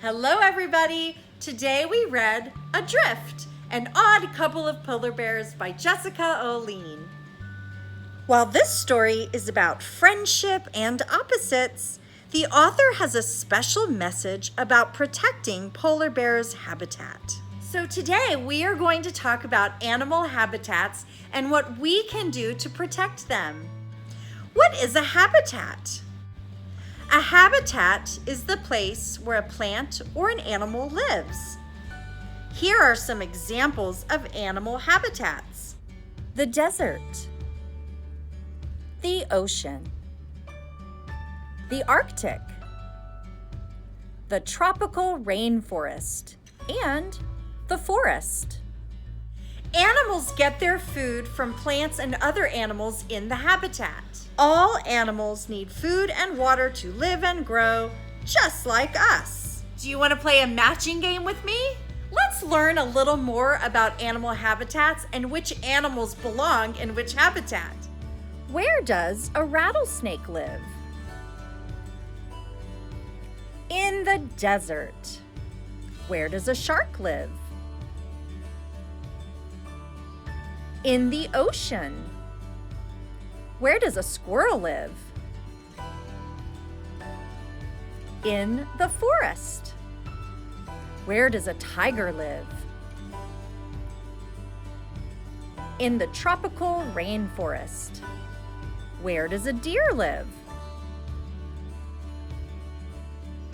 Hello everybody! Today we read Adrift, An Odd Couple of Polar Bears by Jessica Oline. While this story is about friendship and opposites, the author has a special message about protecting polar bears' habitat. So today we are going to talk about animal habitats and what we can do to protect them. What is a habitat? A habitat is the place where a plant or an animal lives. Here are some examples of animal habitats. The desert, the ocean, the Arctic, the tropical rainforest, and the forest. Animals get their food from plants and other animals in the habitat. All animals need food and water to live and grow, just like us. Do you want to play a matching game with me? Let's learn a little more about animal habitats and which animals belong in which habitat. Where does a rattlesnake live? In the desert. Where does a shark live? In the ocean. Where does a squirrel live? In the forest. Where does a tiger live? In the tropical rainforest. Where does a deer live?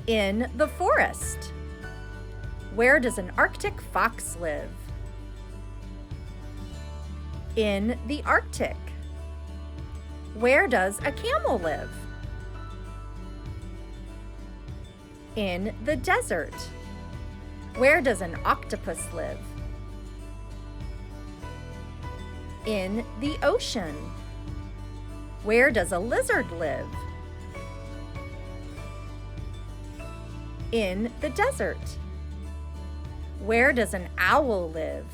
In the forest. Where does an Arctic fox live? In the Arctic. Where does a camel live? In the desert. Where does an octopus live? In the ocean. Where does a lizard live? In the desert. Where does an owl live?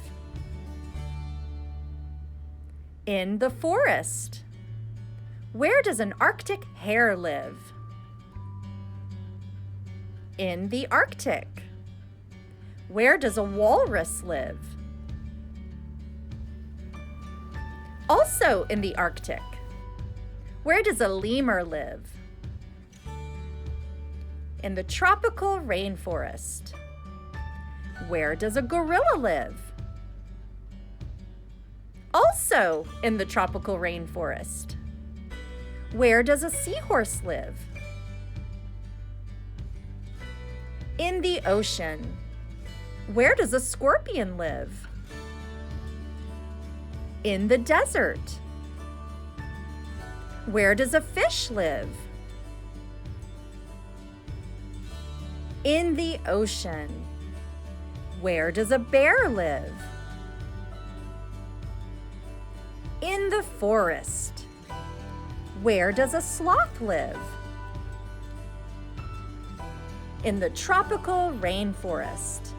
In the forest. Where does an Arctic hare live? In the Arctic. Where does a walrus live? Also in the Arctic. Where does a lemur live? In the tropical rainforest. Where does a gorilla live? Also in the tropical rainforest. Where does a seahorse live? In the ocean. Where does a scorpion live? In the desert. Where does a fish live? In the ocean. Where does a bear live? In the forest. Where does a sloth live? In the tropical rainforest.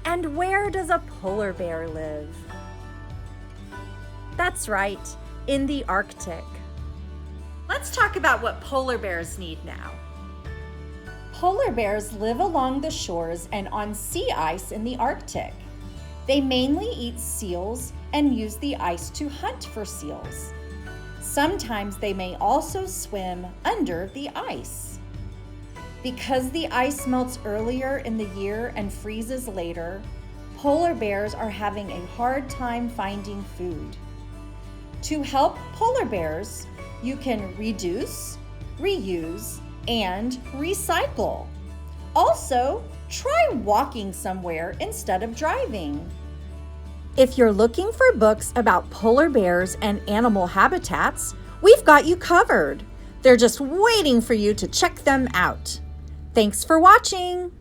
And where does a polar bear live? That's right, in the Arctic. Let's talk about what polar bears need now. Polar bears live along the shores and on sea ice in the Arctic. They mainly eat seals and use the ice to hunt for seals. Sometimes they may also swim under the ice. Because the ice melts earlier in the year and freezes later, polar bears are having a hard time finding food. To help polar bears, you can reduce, reuse, and recycle. Also, try walking somewhere instead of driving. If you're looking for books about polar bears and animal habitats, we've got you covered. They're just waiting for you to check them out. Thanks for watching.